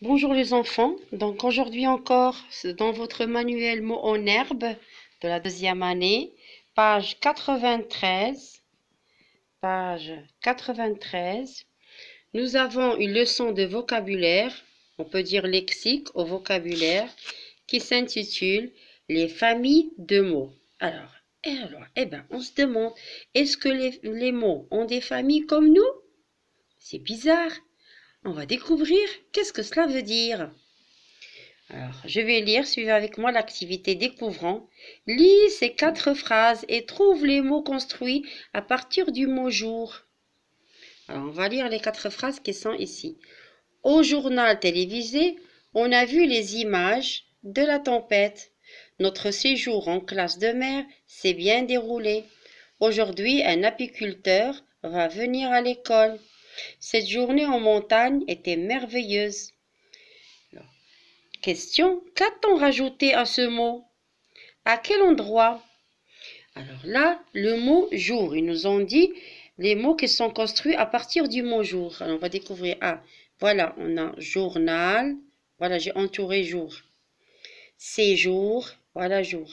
Bonjour les enfants, donc aujourd'hui encore dans votre manuel mots en herbe de la deuxième année, page 93, page 93, nous avons une leçon de vocabulaire, on peut dire lexique au vocabulaire, qui s'intitule Les familles de mots. Alors, on se demande, est-ce que les mots ont des familles comme nous? C'est bizarre. On va découvrir qu'est-ce que cela veut dire. Alors, je vais lire, suivez avec moi l'activité découvrant. Lis ces 4 phrases et trouve les mots construits à partir du mot jour. Alors, on va lire les 4 phrases qui sont ici. Au journal télévisé, on a vu les images de la tempête. Notre séjour en classe de mer s'est bien déroulé. Aujourd'hui, un apiculteur va venir à l'école. Cette journée en montagne était merveilleuse. Question, qu'a-t-on rajouté à ce mot? À quel endroit? Alors là, le mot jour, ils nous ont dit les mots qui sont construits à partir du mot jour. Alors on va découvrir. Ah, voilà, on a journal. Voilà, j'ai entouré jour. Séjour, voilà jour.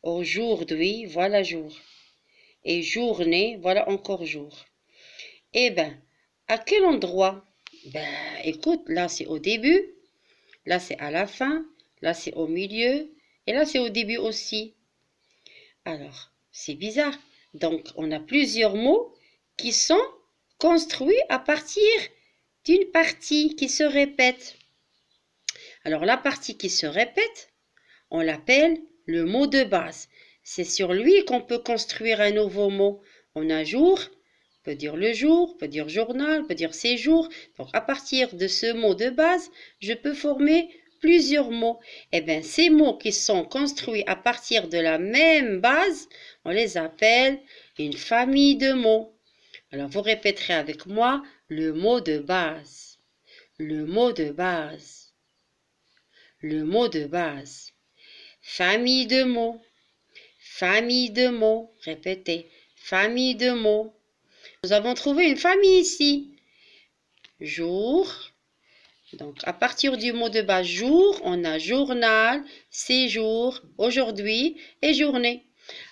Aujourd'hui, voilà jour. Et journée, voilà encore jour. Eh bien, à quel endroit? Ben, écoute, là c'est au début. Là, c'est à la fin. Là, c'est au milieu. Et là, c'est au début aussi. Alors, c'est bizarre. Donc, on a plusieurs mots qui sont construits à partir d'une partie qui se répète. Alors, la partie qui se répète, on l'appelle le mot de base. C'est sur lui qu'on peut construire un nouveau mot. On a jour, peut dire le jour, peut dire journal, peut dire séjour. Donc, à partir de ce mot de base, je peux former plusieurs mots. Eh bien, ces mots qui sont construits à partir de la même base, on les appelle une famille de mots. Alors, vous répéterez avec moi le mot de base. Le mot de base. Le mot de base. Famille de mots. Famille de mots. Répétez. Famille de mots. Nous avons trouvé une famille ici. Jour. Donc, à partir du mot de base jour, on a journal, séjour, aujourd'hui et journée.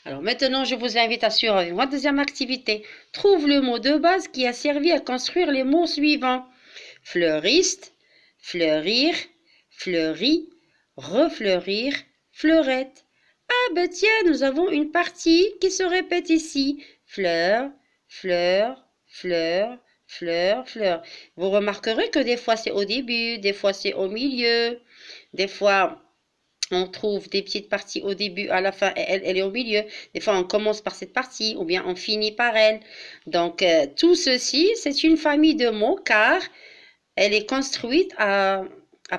Alors maintenant, je vous invite à suivre ma deuxième activité. Trouve le mot de base qui a servi à construire les mots suivants. Fleuriste, fleurir, fleuri, refleurir, fleurette. Ah ben tiens, nous avons une partie qui se répète ici. Fleur, fleur, fleur, fleur, fleur. Vous remarquerez que des fois c'est au début, des fois c'est au milieu, des fois on trouve des petites parties au début, à la fin, elle est au milieu. Des fois on commence par cette partie ou bien on finit par elle. Donc tout ceci, c'est une famille de mots car elle est construite à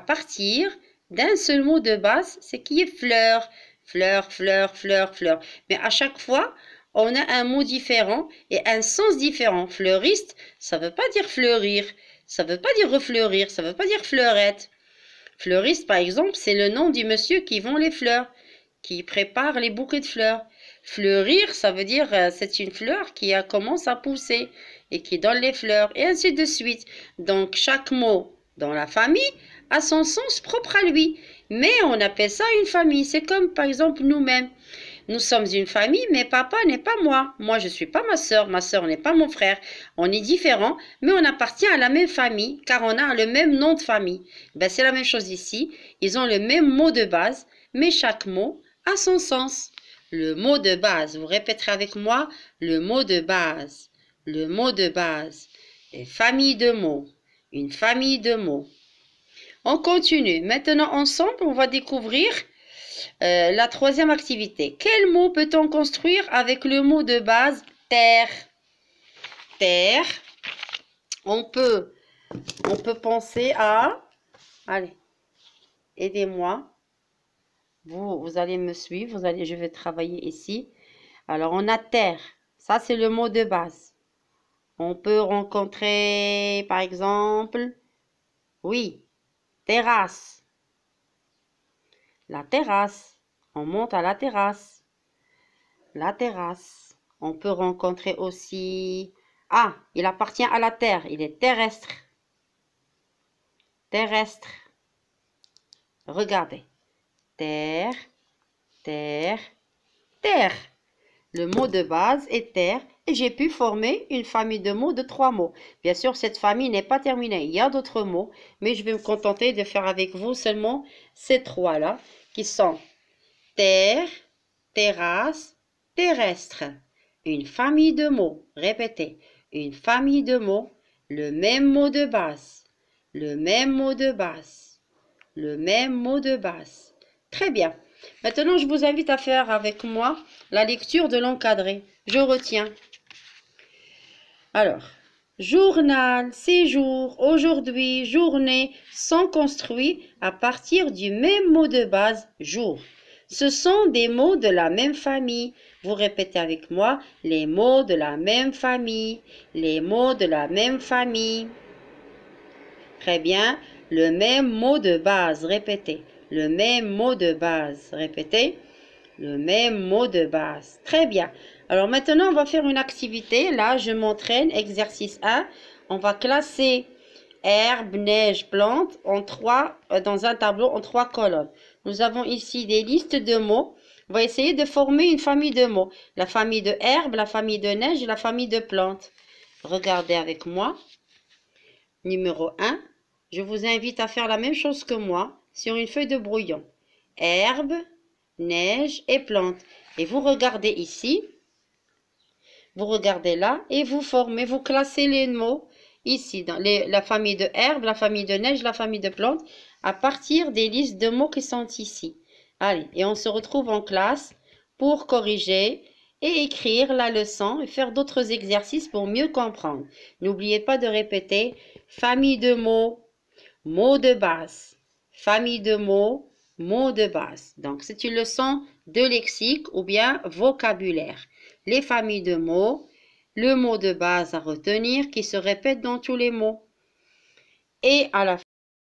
partir d'un seul mot de base, c'est qui est fleur. Fleur, fleur, fleur, fleur. Mais à chaque fois, on a un mot différent et un sens différent. Fleuriste, ça ne veut pas dire fleurir, ça ne veut pas dire refleurir, ça ne veut pas dire fleurette. Fleuriste, par exemple, c'est le nom du monsieur qui vend les fleurs, qui prépare les bouquets de fleurs. Fleurir, ça veut dire c'est une fleur qui commence à pousser et qui donne les fleurs, et ainsi de suite. Donc, chaque mot dans la famille a son sens propre à lui. Mais on appelle ça une famille. C'est comme, par exemple, nous-mêmes. Nous sommes une famille, mais papa n'est pas moi. Moi, je ne suis pas ma soeur n'est pas mon frère. On est différents, mais on appartient à la même famille, car on a le même nom de famille. Ben, c'est la même chose ici. Ils ont le même mot de base, mais chaque mot a son sens. Le mot de base, vous répéterez avec moi, le mot de base. Le mot de base. Une famille de mots. Une famille de mots. On continue. Maintenant, ensemble, on va découvrir la troisième activité. Quel mot peut-on construire avec le mot de base terre? Terre. On peut penser à... Allez, aidez-moi. Vous allez me suivre. Je vais travailler ici. Alors, on a terre. Ça, c'est le mot de base. On peut rencontrer, par exemple, oui, terrasse. La terrasse. On monte à la terrasse. La terrasse. On peut rencontrer aussi... Ah, il appartient à la terre. Il est terrestre. terrestre. Regardez. Terre, terre, terre. Le mot de base est terre et j'ai pu former une famille de mots de 3 mots. Bien sûr, cette famille n'est pas terminée. Il y a d'autres mots, mais je vais me contenter de faire avec vous seulement ces 3-là qui sont terre, terrasse, terrestre. Une famille de mots. Répétez. Une famille de mots. Le même mot de base. Le même mot de base. Le même mot de base. Très bien. Maintenant, je vous invite à faire avec moi la lecture de l'encadré. Je retiens. Alors, journal, séjour, aujourd'hui, journée sont construits à partir du même mot de base, jour. Ce sont des mots de la même famille. Vous répétez avec moi les mots de la même famille. Les mots de la même famille. Très bien. Le même mot de base. Répétez. Le même mot de base. Répétez. Le même mot de base. Très bien. Alors maintenant, on va faire une activité. Là, je m'entraîne. Exercice 1. On va classer herbe, neige, plante dans un tableau en 3 colonnes. Nous avons ici des listes de mots. On va essayer de former une famille de mots. La famille de herbe, la famille de neige et la famille de plantes. Regardez avec moi. Numéro 1. Je vous invite à faire la même chose que moi sur une feuille de brouillon. Herbe, neige et plantes. Et vous regardez ici. Vous regardez là et vous formez, vous classez les mots ici dans la famille de herbe, la famille de neige, la famille de plantes à partir des listes de mots qui sont ici. Allez, et on se retrouve en classe pour corriger et écrire la leçon et faire d'autres exercices pour mieux comprendre. N'oubliez pas de répéter famille de mots, mots de base, famille de mots, mots de base. Donc, c'est une leçon de lexique ou bien vocabulaire. Les familles de mots, le mot de base à retenir qui se répète dans tous les mots. Et à la